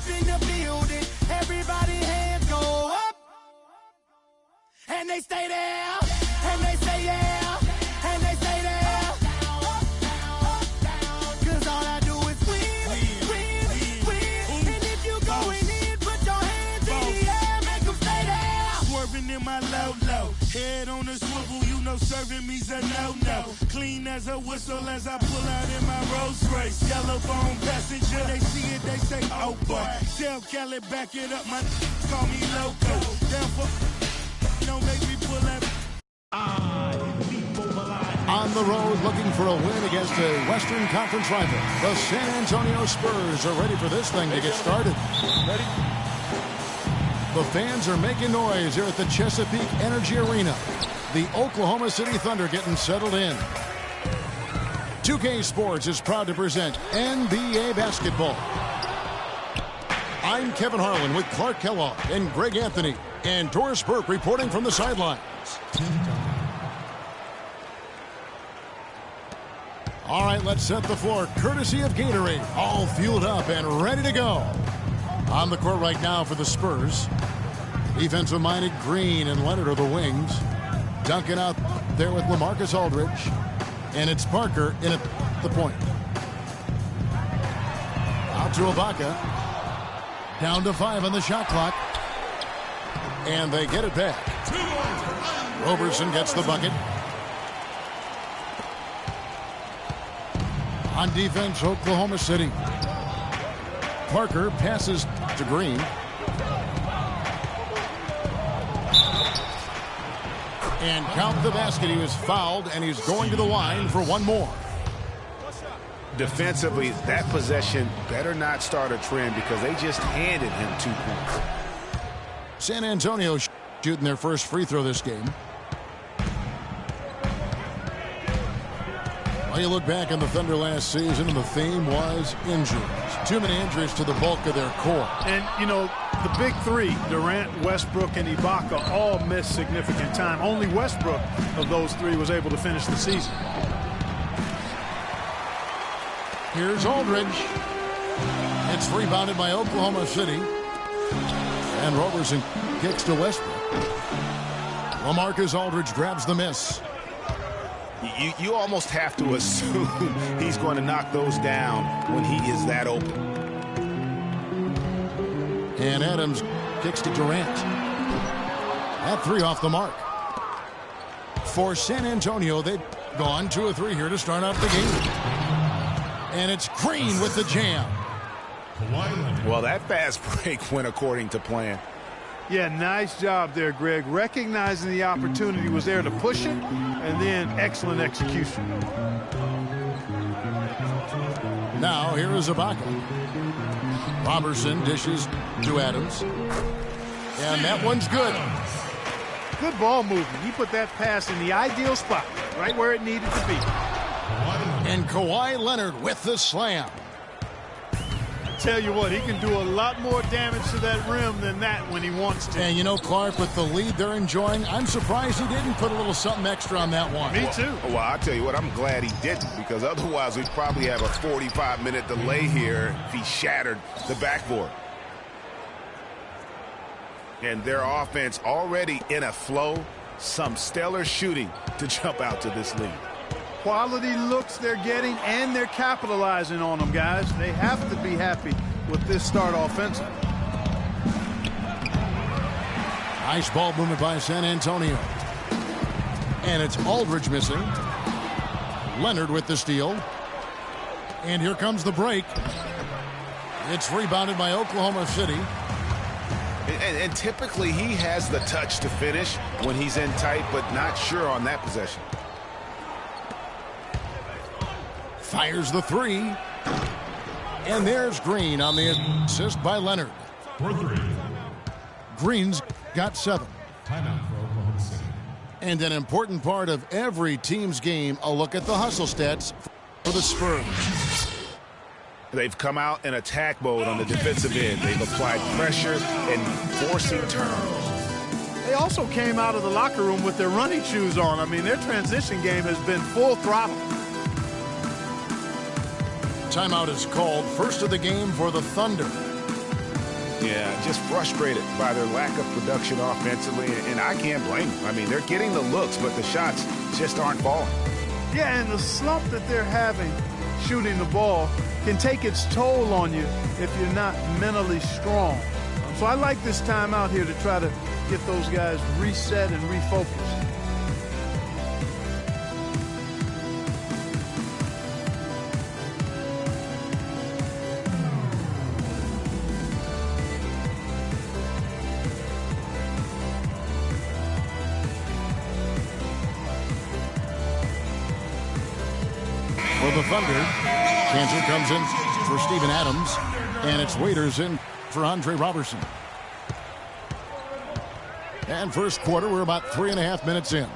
up in the building. Everybody hands go up. And they stay there. And they say yeah. And they stay there. Cause all I do is win, win, win. And if you going in, put your hands in the air. Make them stay there. Swerving in my low-low. Head on a swivel, you know serving me's a no-no. Clean as a whistle as I pull out in my Rolls Royce. Yellow bone passenger, they see it, they say, oh boy. Tell Kelly, back it up, my call me loco. Therefore, don't make me pull that. On the road, looking for a win against a Western Conference rival. The San Antonio Spurs are ready for this thing to get started. Ready? The fans are making noise here at the Chesapeake Energy Arena. The Oklahoma City Thunder getting settled in. 2K Sports is proud to present NBA basketball. I'm Kevin Harlan with Clark Kellogg and Greg Anthony and Doris Burke reporting from the sidelines. All right, let's set the floor courtesy of Gatorade. All fueled up and ready to go. On the court right now for the Spurs. Defensive-minded Green and Leonard are the wings. Duncan out there with LaMarcus Aldridge. And it's Parker in at the point. Out to Ibaka. Down to 5 on the shot clock. And they get it back. Roberson gets the bucket. On defense, Oklahoma City. Parker passes to Green. And count the basket. He was fouled, and he's going to the line for one more. Defensively, that possession better not start a trend because they just handed him 2 points. San Antonio shooting their first free throw this game. Well, you look back on the Thunder last season, and the theme was injuries. Too many injuries to the bulk of their core. And, you know, the big three, Durant, Westbrook, and Ibaka, all missed significant time. Only Westbrook of those three was able to finish the season. Here's Aldridge. It's rebounded by Oklahoma City. And Roberson kicks to Westbrook. LaMarcus Aldridge grabs the miss. You almost have to assume he's going to knock those down when he is that open. And Adams kicks to Durant. That 3 off the mark. For San Antonio, they've gone 2 of 3 here to start out the game. And it's Green with the jam. Well, that fast break went according to plan. Yeah, nice job there, Greg. Recognizing the opportunity was there to push it, and then excellent execution. Now, here is Ibaka. Robertson dishes to Adams. And that one's good. Good ball movement. He put that pass in the ideal spot, right where it needed to be. And Kawhi Leonard with the slam. Tell you what, he can do a lot more damage to that rim than that when he wants to. And you know, Clark, with the lead they're enjoying, I'm surprised he didn't put a little something extra on that one. Me too. Well, I'll tell you what, I'm glad he didn't, because otherwise we'd probably have a 45-minute delay here if he shattered the backboard. And their offense already in a flow, some stellar shooting to jump out to this lead. Quality looks they're getting, and they're capitalizing on them, guys. They have to be happy with this start offensively. Nice ball movement by San Antonio. And it's Aldridge missing. Leonard with the steal. And here comes the break. It's rebounded by Oklahoma City. And typically he has the touch to finish when he's in tight, but not sure on that possession. Fires the 3. And there's Green on the assist by Leonard. For 3. Green's got 7. Timeout for Oklahoma City. And an important part of every team's game, a look at the hustle stats for the Spurs. They've come out in attack mode on the defensive end. They've applied pressure and forcing turnovers. They also came out of the locker room with their running shoes on. I mean, their transition game has been full throttle. Timeout is called, first of the game for the Thunder. Yeah, just frustrated by their lack of production offensively, and I can't blame them. I mean, they're getting the looks, but the shots just aren't falling. Yeah, and the slump that they're having shooting the ball can take its toll on you if you're not mentally strong. So I like this time out here to try to get those guys reset and refocused. For the Thunder, Cantor comes in for Steven Adams, and it's Waiters in for Andre Robertson. And first quarter, we're about 3.5 minutes in.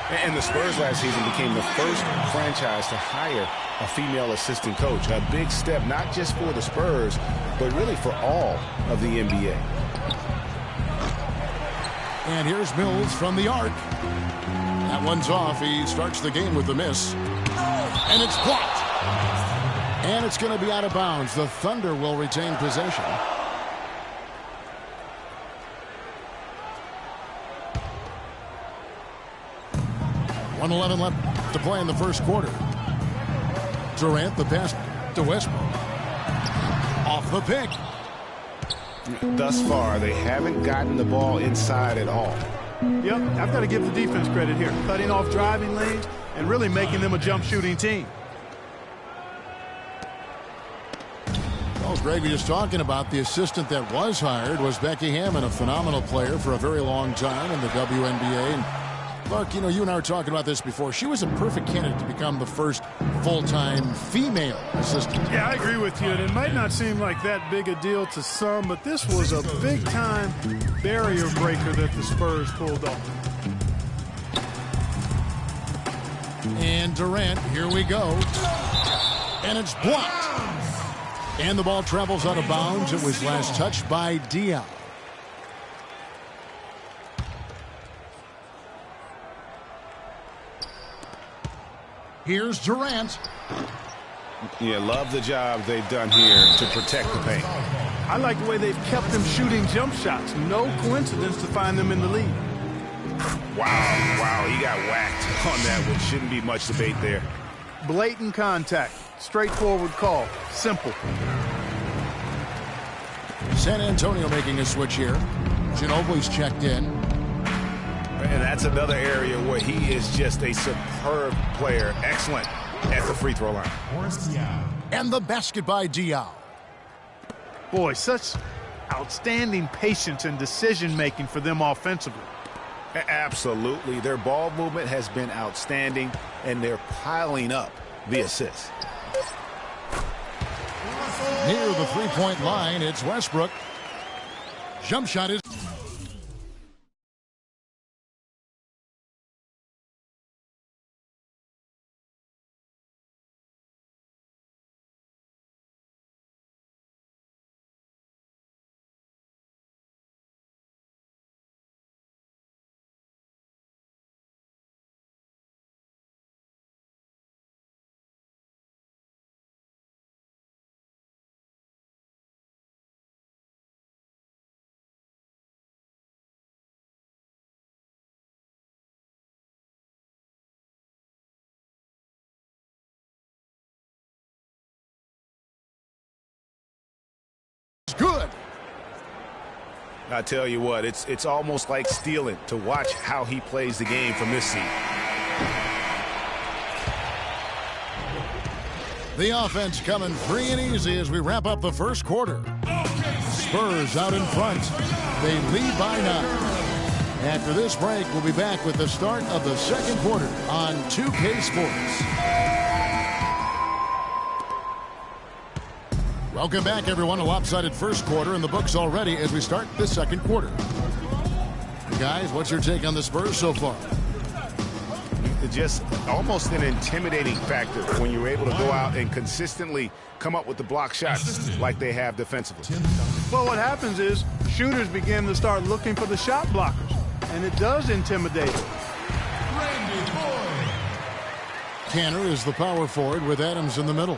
And the Spurs last season became the first franchise to hire a female assistant coach. A big step, not just for the Spurs, but really for all of the NBA. And here's Mills from the arc. That one's off. He starts the game with the miss. And it's blocked. And it's going to be out of bounds. The Thunder will retain possession. .111 left to play in the first quarter. Durant, the pass to Westbrook. Off the pick. Thus far, they haven't gotten the ball inside at all. Yep, I've got to give the defense credit here. Cutting off driving lanes and really making them a jump shooting team. Well, as Greg was just talking about, the assistant that was hired was Becky Hammond, a phenomenal player for a very long time in the WNBA. And Clark, you know, you and I were talking about this before. She was a perfect candidate to become the first full-time female assistant. Yeah, I agree with you. And it might not seem like that big a deal to some, but this was a big-time barrier breaker that the Spurs pulled off. And Durant, here we go. And it's blocked. And the ball travels out of bounds. It was last touched by Diaw. Here's Durant. Yeah, love the job they've done here to protect the paint. I like the way they've kept them shooting jump shots. No coincidence to find them in the lead. Wow, he got whacked on that, which shouldn't be much debate there. Blatant contact. Straightforward call. Simple. San Antonio making a switch here. Ginobili's checked in. And that's another area where he is just a superb player. Excellent at the free throw line. And the basket by Diaw. Boy, such outstanding patience and decision-making for them offensively. Absolutely. Their ball movement has been outstanding, and they're piling up the assists. Near the three-point line, it's Westbrook. Jump shot is... Good. I tell you what, it's almost like stealing to watch how he plays the game from this seat. The offense coming free and easy as we wrap up the first quarter. Spurs out in front. They lead by 9. After this break, we'll be back with the start of the second quarter on 2K Sports. Welcome back, everyone. A lopsided first quarter in the books already as we start the second quarter. Guys, what's your take on the Spurs so far? Just almost an intimidating factor when you're able to go out and consistently come up with the block shots like they have defensively. Well, what happens is shooters begin to start looking for the shot blockers, and it does intimidate them. Tanner is the power forward with Adams in the middle.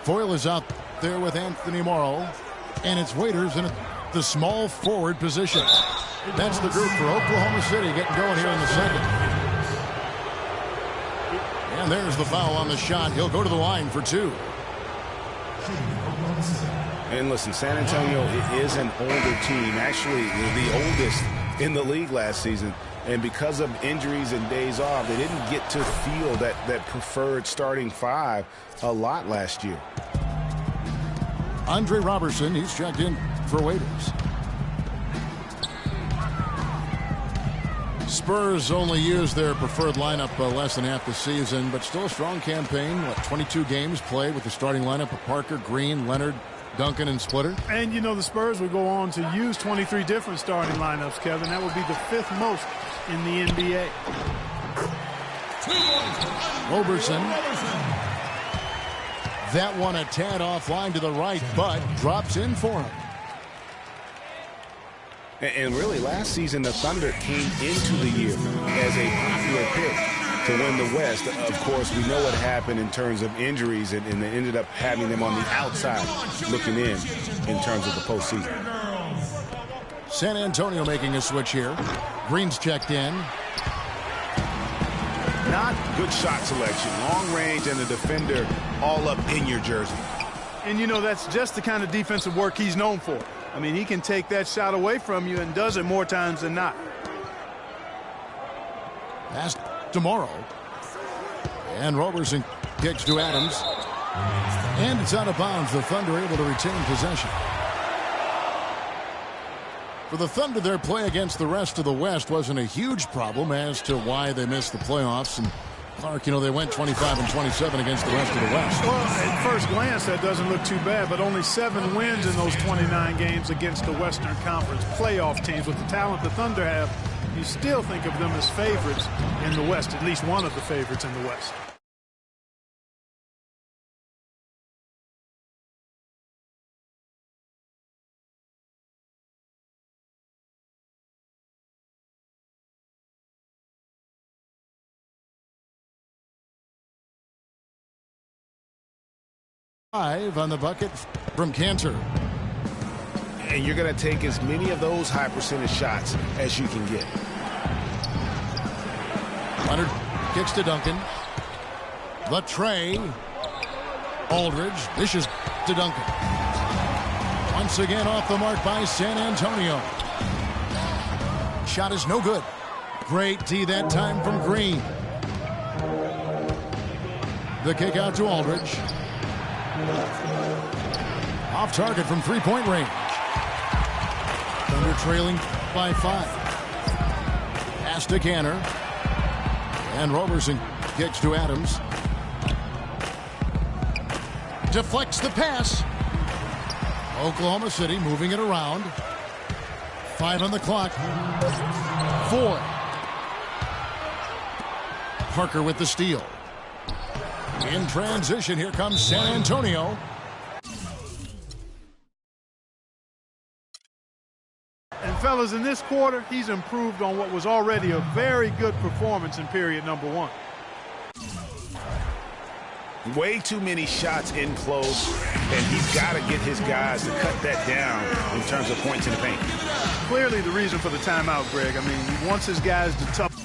Foyle is out there with Anthony Morrow. And it's Waiters in the small forward position. That's the group for Oklahoma City getting going here in the second. And there's the foul on the shot. He'll go to the line for 2. And listen, San Antonio is an older team, actually the oldest in the league last season. And because of injuries and days off, they didn't get to feel that preferred starting 5 a lot last year. Andre Robertson, he's checked in for Waiters. Spurs only used their preferred lineup less than half the season, but still a strong campaign. 22 games played with the starting lineup of Parker, Green, Leonard, Duncan, and Splitter. And you know the Spurs would go on to use 23 different starting lineups, Kevin. That would be the 5th most in the NBA. Robertson. That one a tad offline to the right, but drops in for him. And really, last season, the Thunder came into the year as a popular pick to win the West. Of course, we know what happened in terms of injuries, and they ended up having them on the outside looking in terms of the postseason. San Antonio making a switch here. Green's checked in. Not good shot selection. Long range and the defender all up in your jersey. And, you know, that's just the kind of defensive work he's known for. I mean, he can take that shot away from you and does it more times than not. Pass tomorrow. And Robertson kicks to Adams. And it's out of bounds. The Thunder able to retain possession. For the Thunder, their play against the rest of the West wasn't a huge problem as to why they missed the playoffs. And Clark, you know, they went 25 and 27 against the rest of the West. Well, at first glance, that doesn't look too bad, but only 7 wins in those 29 games against the Western Conference playoff teams. With the talent the Thunder have, you still think of them as favorites in the West, at least one of the favorites in the West. On the bucket from Cantor. And you're going to take as many of those high percentage shots as you can get. Leonard kicks to Duncan. The tray. Aldridge dishes to Duncan. Once again off the mark by San Antonio. Shot is no good. Great D that time from Green. The kick out to Aldridge. Off target from three-point range. Thunder trailing by 5. Pass to Cantor. And Robertson kicks to Adams. Deflects the pass. Oklahoma City moving it around. 5 on the clock. 4. Parker with the steal. In transition, here comes San Antonio. And fellas, in this quarter, he's improved on what was already a very good performance in period number 1. Way too many shots in close, and he's got to get his guys to cut that down in terms of points in the paint. Clearly the reason for the timeout, Greg. I mean, he wants his guys to tough